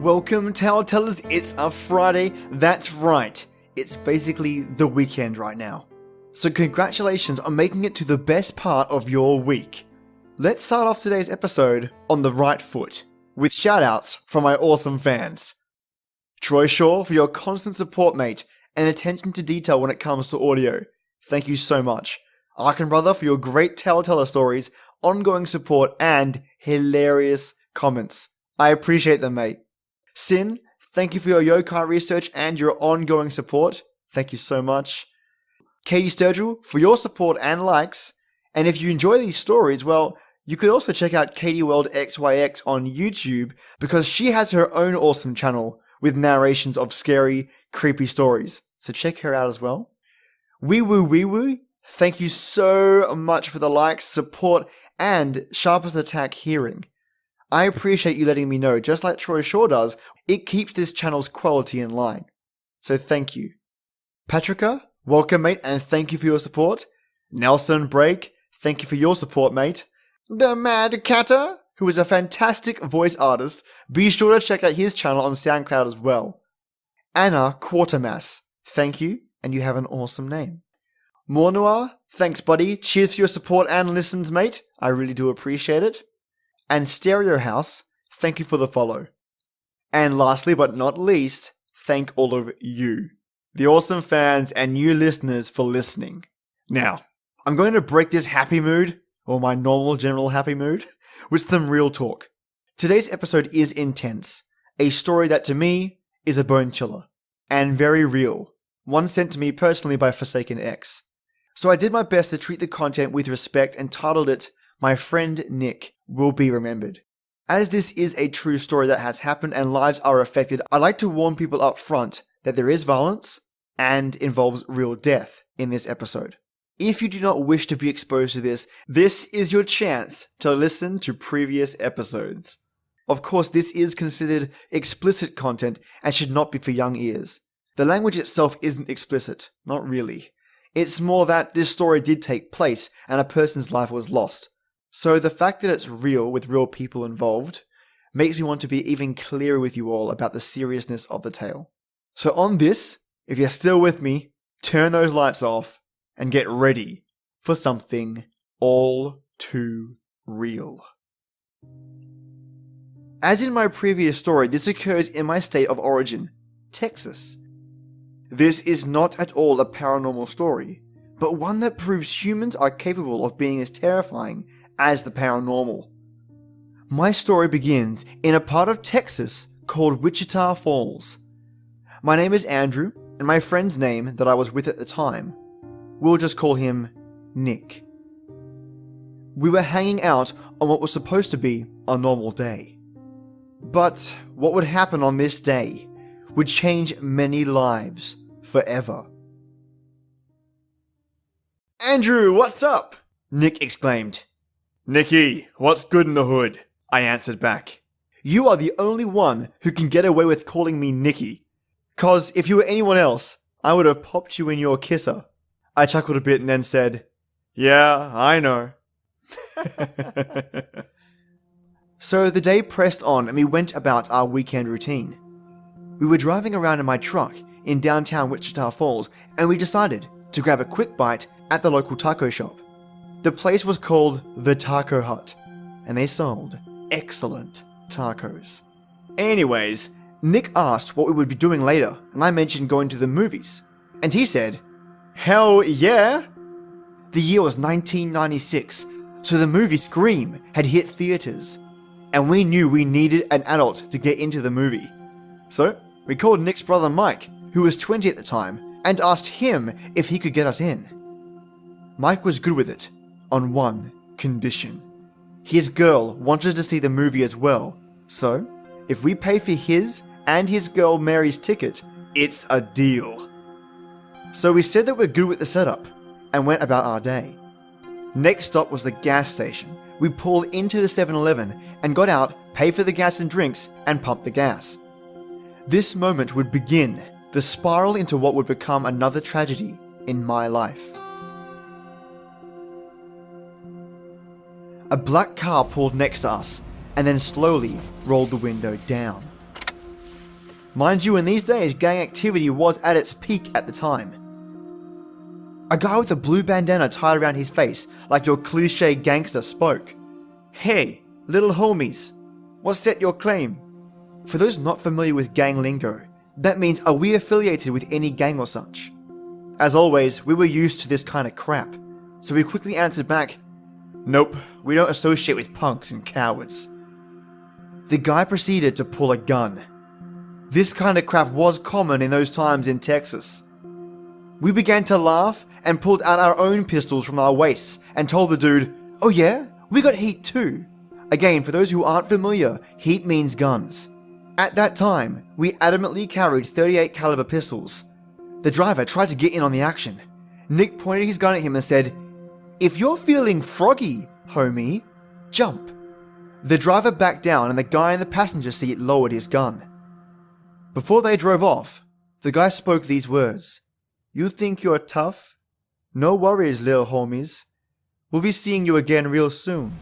Welcome, Tale Tellers. It's a Friday. That's right. It's basically the weekend right now. So congratulations on making it to the best part of your week. Let's start off today's episode on the right foot, with shoutouts from my awesome fans. Troy Shaw for your constant support, mate, and attention to detail when it comes to audio. Thank you so much. Arkin Brother for your great Tale Teller stories, ongoing support, and hilarious comments. I appreciate them, mate. Sin, thank you for your yokai research and your ongoing support. Thank you so much. Katie Sturgill for your support and likes. And if you enjoy these stories, well, you could also check out Katie World XYX on YouTube because she has her own awesome channel with narrations of scary, creepy stories. So check her out as well. Wee Woo, thank you so much for the likes, support, and sharpest attack hearing. I appreciate you letting me know, just like Troy Shaw does, it keeps this channel's quality in line. So thank you. Patrika, welcome mate, and thank you for your support. Nelson Break, thank you for your support, mate. The Mad Catter, who is a fantastic voice artist, be sure to check out his channel on SoundCloud as well. Anna Quartermass, thank you, and you have an awesome name. Mornoir, thanks buddy, cheers for your support and listens, mate, I really do appreciate it. And Stereo House, thank you for the follow. And lastly but not least, thank all of you, the awesome fans and new listeners for listening. Now, I'm going to break this happy mood, or my normal general happy mood, with some real talk. Today's episode is intense, a story that to me is a bone chiller, and very real, one sent to me personally by ForsakenX. So I did my best to treat the content with respect and titled it, My Friend Nick Will Be Remembered. As this is a true story that has happened and lives are affected, I like to warn people up front that there is violence and involves real death in this episode. If you do not wish to be exposed to this, this is your chance to listen to previous episodes. Of course, this is considered explicit content and should not be for young ears. The language itself isn't explicit, not really. It's more that this story did take place and a person's life was lost. So the fact that it's real with real people involved makes me want to be even clearer with you all about the seriousness of the tale. So on this, if you're still with me, turn those lights off and get ready for something all too real. As in my previous story, this occurs in my state of origin, Texas. This is not at all a paranormal story, but one that proves humans are capable of being as terrifying as the paranormal. My story begins in a part of Texas called Wichita Falls. My name is Andrew, and my friend's name that I was with at the time, we'll just call him Nick. We were hanging out on what was supposed to be a normal day. But what would happen on this day would change many lives forever. Andrew, what's up? Nick exclaimed. Nicky, what's good in the hood? I answered back. You are the only one who can get away with calling me Nicky. 'Cause if you were anyone else, I would have popped you in your kisser. I chuckled a bit and then said, Yeah, I know. So the day pressed on and we went about our weekend routine. We were driving around in my truck in downtown Wichita Falls and we decided to grab a quick bite at the local taco shop. The place was called The Taco Hut, and they sold excellent tacos. Anyways, Nick asked what we would be doing later, and I mentioned going to the movies. And he said, Hell yeah! The year was 1996, so the movie Scream had hit theaters, and we knew we needed an adult to get into the movie. So, we called Nick's brother Mike, who was 20 at the time, and asked him if he could get us in. Mike was good with it, on one condition. His girl wanted to see the movie as well, so if we pay for his and his girl Mary's ticket, it's a deal. So we said that we're good with the setup, and went about our day. Next stop was the gas station. We pulled into the 7-Eleven and got out, paid for the gas and drinks, and pumped the gas. This moment would begin the spiral into what would become another tragedy in my life. A black car pulled next to us, and then slowly rolled the window down. Mind you, in these days, gang activity was at its peak at the time. A guy with a blue bandana tied around his face, like your cliche gangster, spoke. "Hey, little homies, what's that your claim?" For those not familiar with gang lingo, that means are we affiliated with any gang or such? As always, we were used to this kind of crap, so we quickly answered back, "Nope, we don't associate with punks and cowards." The guy proceeded to pull a gun. This kind of crap was common in those times in Texas. We began to laugh and pulled out our own pistols from our waists and told the dude, "Oh yeah, we got heat too." Again, for those who aren't familiar, heat means guns. At that time, we adamantly carried 38 caliber pistols. The driver tried to get in on the action. Nick pointed his gun at him and said, "If you're feeling froggy, homie, jump." The driver backed down and the guy in the passenger seat lowered his gun. Before they drove off, the guy spoke these words. "You think you're tough? No worries, little homies. We'll be seeing you again real soon."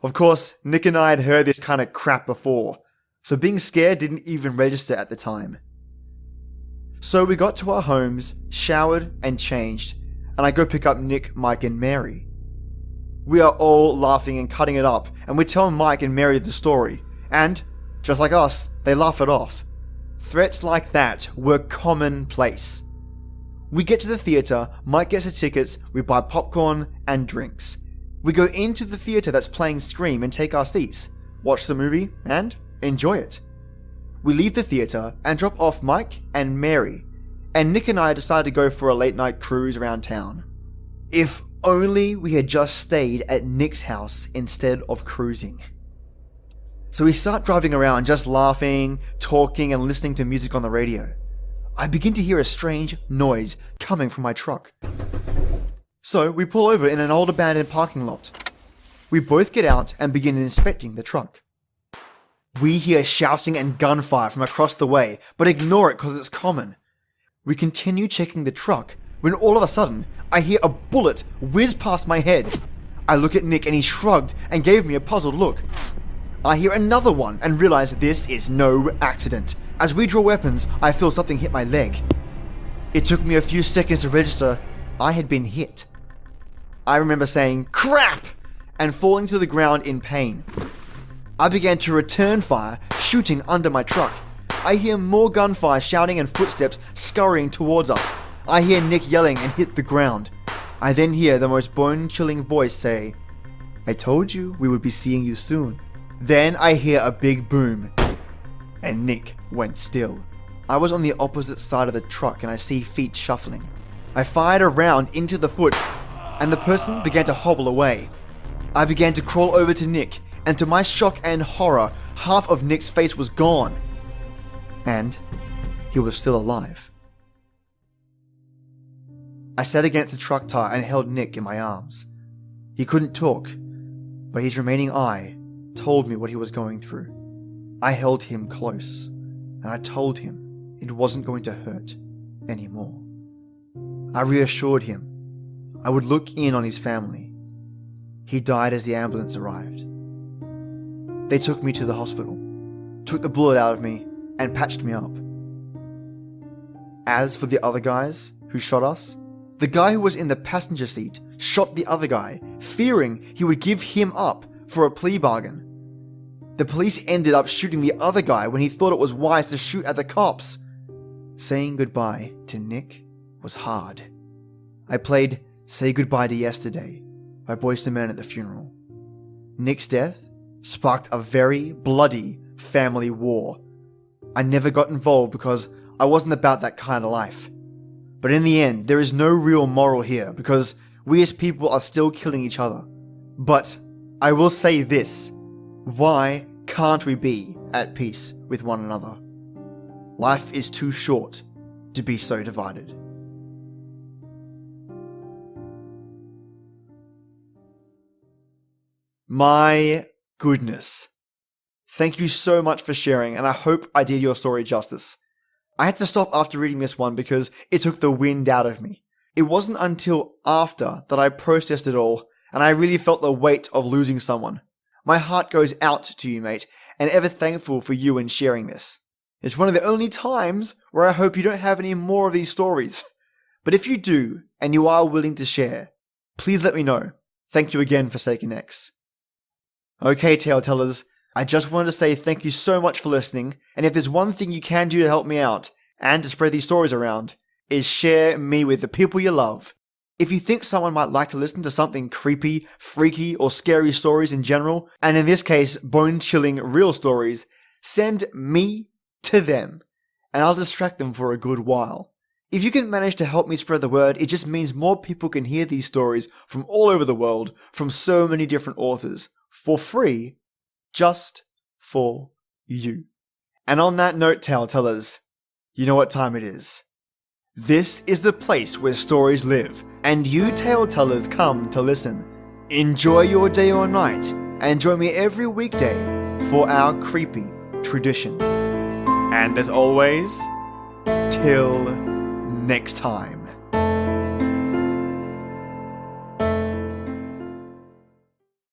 Of course, Nick and I had heard this kind of crap before, so being scared didn't even register at the time. So we got to our homes, showered and changed, and I go pick up Nick, Mike and Mary. We are all laughing and cutting it up, and we tell Mike and Mary the story, and, just like us, they laugh it off. Threats like that were commonplace. We get to the theatre, Mike gets the tickets, we buy popcorn and drinks. We go into the theatre that's playing Scream and take our seats, watch the movie, and enjoy it. We leave the theatre and drop off Mike and Mary, and Nick and I decide to go for a late night cruise around town. If only we had just stayed at Nick's house instead of cruising. So we start driving around just laughing, talking and listening to music on the radio. I begin to hear a strange noise coming from my truck. So we pull over in an old abandoned parking lot. We both get out and begin inspecting the truck. We hear shouting and gunfire from across the way, but ignore it because it's common. We continue checking the truck when all of a sudden I hear a bullet whiz past my head. I look at Nick and he shrugged and gave me a puzzled look. I hear another one and realize this is no accident. As we draw weapons, I feel something hit my leg. It took me a few seconds to register I had been hit. I remember saying, "Crap!" and falling to the ground in pain. I began to return fire, shooting under my truck. I hear more gunfire, shouting and footsteps scurrying towards us. I hear Nick yelling and hit the ground. I then hear the most bone-chilling voice say, "I told you we would be seeing you soon." Then I hear a big boom, and Nick went still. I was on the opposite side of the truck and I see feet shuffling. I fired a round into the foot, and the person began to hobble away. I began to crawl over to Nick, and to my shock and horror, half of Nick's face was gone. And he was still alive. I sat against the truck tire and held Nick in my arms. He couldn't talk, but his remaining eye told me what he was going through. I held him close, and I told him it wasn't going to hurt anymore. I reassured him I would look in on his family. He died as the ambulance arrived. They took me to the hospital, took the bullet out of me, and patched me up. As for the other guys who shot us, the guy who was in the passenger seat shot the other guy, fearing he would give him up for a plea bargain. The police ended up shooting the other guy when he thought it was wise to shoot at the cops. Saying goodbye to Nick was hard. I played Say Goodbye to Yesterday by Boyz II Men at the funeral. Nick's death sparked a very bloody family war. I never got involved because I wasn't about that kind of life. But in the end, there is no real moral here because we as people are still killing each other. But I will say this: why can't we be at peace with one another? Life is too short to be so divided. My goodness. Thank you so much for sharing, and I hope I did your story justice. I had to stop after reading this one because it took the wind out of me. It wasn't until after that I processed it all, and I really felt the weight of losing someone. My heart goes out to you, mate, and ever thankful for you in sharing this. It's one of the only times where I hope you don't have any more of these stories. But if you do, and you are willing to share, please let me know. Thank you again, ForsakenX. Okay, tale tellers, I just wanted to say thank you so much for listening, and if there's one thing you can do to help me out, and to spread these stories around, is share me with the people you love. If you think someone might like to listen to something creepy, freaky, or scary stories in general, and in this case, bone-chilling real stories, send me to them, and I'll distract them for a good while. If you can manage to help me spread the word, it just means more people can hear these stories from all over the world, from so many different authors, for free, just for you. And on that note, tale tellers, you know what time it is. This is the place where stories live, and you tale tellers come to listen. Enjoy your day or night, and join me every weekday for our creepy tradition. And as always, till next time.